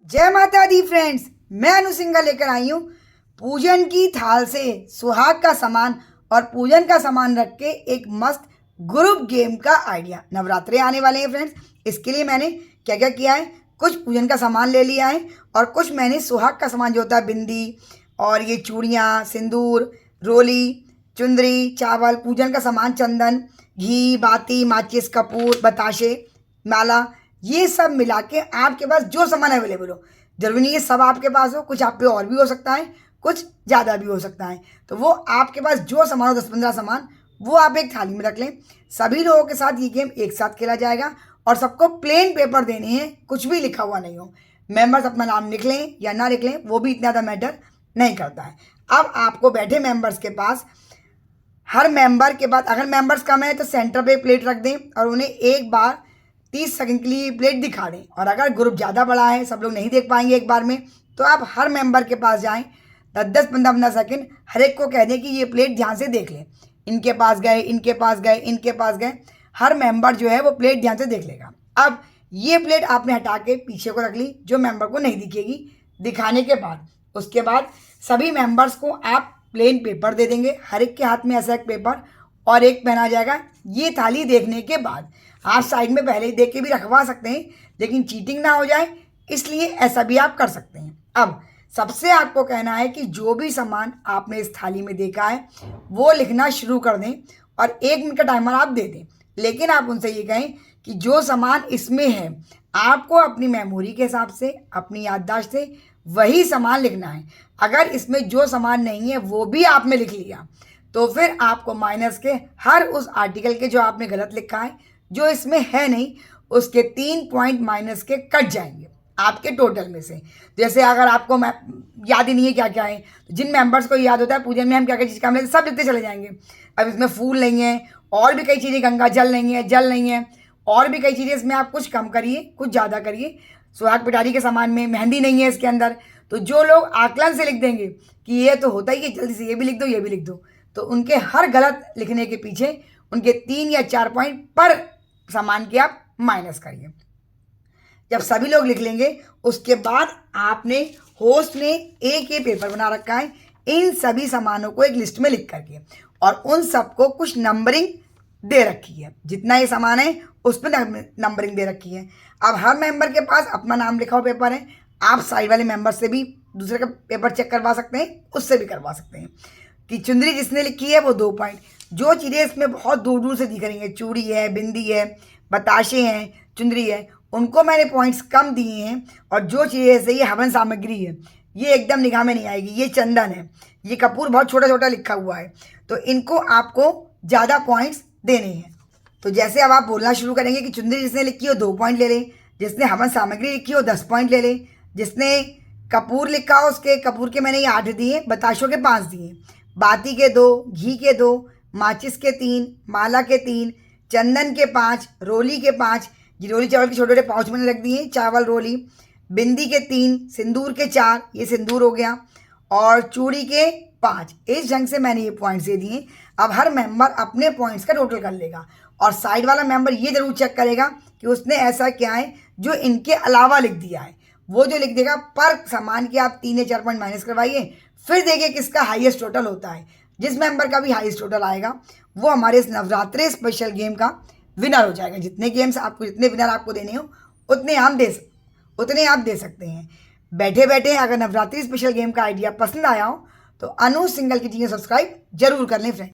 जय माता दी फ्रेंड्स, मैं अनु सिंघल लेकर आई हूँ पूजन की थाल से सुहाग का सामान और पूजन का सामान रख के एक मस्त ग्रुप गेम का आइडिया। नवरात्रे आने वाले हैं फ्रेंड्स, इसके लिए मैंने क्या क्या किया है, कुछ पूजन का सामान ले लिया है और कुछ मैंने सुहाग का सामान जो होता है बिंदी और ये चूड़ियाँ, सिंदूर, रोली, चुंदरी, चावल, पूजन का सामान, चंदन, घी, बाती, माचिस, कपूर, बताशे, माला, ये सब मिला के आपके पास जो सामान अवेलेबल हो, जरूरी नहीं है सब आपके पास हो, कुछ आप पे और भी हो सकता है, कुछ ज़्यादा भी हो सकता है। तो वो आपके पास जो सामान हो, 10-15 सामान, वो आप एक थाली में रख लें। सभी लोगों के साथ ये गेम एक साथ खेला जाएगा और सबको प्लेन पेपर देने हैं, कुछ भी लिखा हुआ नहीं हो। मेंबर्स अपना नाम लिख लें या ना लिख लें, वो भी इतना ज़्यादा मैटर नहीं करता है। अब आपको बैठे मेंबर्स के पास, हर मेंबर के बाद अगर मेंबर्स कम है तो सेंटर पे प्लेट रख दें और उन्हें एक बार 30 सेकंड के लिए प्लेट दिखा दें। और अगर ग्रुप ज़्यादा बड़ा है, सब लोग नहीं देख पाएंगे एक बार में, तो आप हर मेंबर के पास जाएं, 10-10, 15-15 सेकंड हर एक को कह दें कि ये प्लेट ध्यान से देख लें। इनके पास गए, इनके पास गए, इनके पास गए, हर मेंबर जो है वो प्लेट ध्यान से देख लेगा। अब ये प्लेट आपने हटा के पीछे को रख ली, जो मेंबर को नहीं दिखेगी। दिखाने के बाद उसके बाद सभी मेंबर्स को आप प्लेन पेपर दे देंगे, हर एक के हाथ में ऐसा एक पेपर और एक पहना जाएगा। ये थाली देखने के बाद आप साइड में पहले ही देख के भी रखवा सकते हैं, लेकिन चीटिंग ना हो जाए इसलिए ऐसा भी आप कर सकते हैं। अब सबसे आपको कहना है कि जो भी सामान आपने इस थाली में देखा है वो लिखना शुरू कर दें और 1 मिनट का टाइमर आप दे दें। लेकिन आप उनसे ये कहें कि जो सामान इसमें है आपको अपनी मेमोरी के हिसाब से, अपनी याददाश्त से वही सामान लिखना है। अगर इसमें जो सामान नहीं है वो भी आपने लिख लिया तो फिर आपको माइनस के हर उस आर्टिकल के जो आपने गलत लिखा है, जो इसमें है नहीं, उसके 3 पॉइंट माइनस के कट जाएंगे आपके टोटल में से। जैसे अगर आपको याद ही नहीं है क्या क्या है, तो जिन मेंबर्स को याद होता है पूजन में हम क्या क्या चीज़ काम लेते सब लिखते चले जाएंगे। अब इसमें फूल नहीं है और भी कई चीज़ें, गंगा जल नहीं है, जल नहीं है और भी कई चीज़ें, इसमें आप कुछ कम करिए कुछ ज़्यादा करिए। सुहाग पिटारी के सामान में मेहंदी नहीं है इसके अंदर, तो जो लोग आकलन से लिख देंगे कि ये तो होता ही है, जल्दी से ये भी लिख दो, ये भी लिख दो, तो उनके हर गलत लिखने के पीछे उनके 3 या 4 पॉइंट पर सामान के आप माइनस करिए। जब सभी लोग लिख लेंगे उसके बाद आपने होस्ट ने एक ये पेपर बना रखा है इन सभी सामानों को एक लिस्ट में लिख करके, और उन सबको कुछ नंबरिंग दे रखी है। जितना ये सामान है उस पर नंबरिंग दे रखी है। अब हर मेंबर के पास अपना नाम लिखा हुआ पेपर है। आप साइड वाले मेंबर से भी दूसरे का पेपर चेक करवा सकते हैं, उससे भी करवा सकते हैं कि चुंदरी जिसने लिखी है वो 2 पॉइंट। जो चीज़ें इसमें बहुत दूर दूर से दिख रही हैं, चूड़ी है, बिंदी है, बताशे हैं, चुंदरी है, उनको मैंने पॉइंट्स कम दिए हैं। और जो चीज़ें जैसे ये हवन सामग्री है, ये एकदम निगाह में नहीं आएगी, ये चंदन है, ये कपूर बहुत छोटा छोटा लिखा हुआ है, तो इनको आपको ज़्यादा पॉइंट्स देने हैं। तो जैसे अब आप बोलना शुरू करेंगे कि चुंदरी जिसने लिखी हो 2 पॉइंट ले लें, जिसने हवन सामग्री लिखी हो 10 पॉइंट ले लें, जिसने कपूर लिखा हो उसके कपूर के मैंने ये 8 दिए, बताशों के 5 दिए, बाती के 2, घी के 2, माचिस के 3, माला के 3, चंदन के 5, रोली के 5, ये रोली चावल के छोटे छोटे पाउच मैंने रख दिए, चावल रोली, बिंदी के 3, सिंदूर के 4, ये सिंदूर हो गया, और चूड़ी के 5। इस ढंग से मैंने ये पॉइंट्स दे दिए। अब हर मेंबर अपने पॉइंट्स का टोटल कर लेगा और साइड वाला मेंबर ये जरूर चेक करेगा कि उसने ऐसा क्या है जो इनके अलावा लिख दिया है। वो जो लिख देगा पर सामान के आप 3 या 4 पॉइंट माइनस करवाइए, फिर देखिए किसका हाईएस्ट टोटल होता है। जिस मेंबर का भी हाईएस्ट टोटल आएगा वो हमारे इस नवरात्रि स्पेशल गेम का विनर हो जाएगा। जितने गेम्स आपको, जितने विनर आपको देने हो उतने आप दे सकते हैं। बैठे बैठे अगर नवरात्रि स्पेशल गेम का आइडिया पसंद आया हो तो अनु सिंघल की चैनल सब्सक्राइब जरूर कर लें फ्रेंड।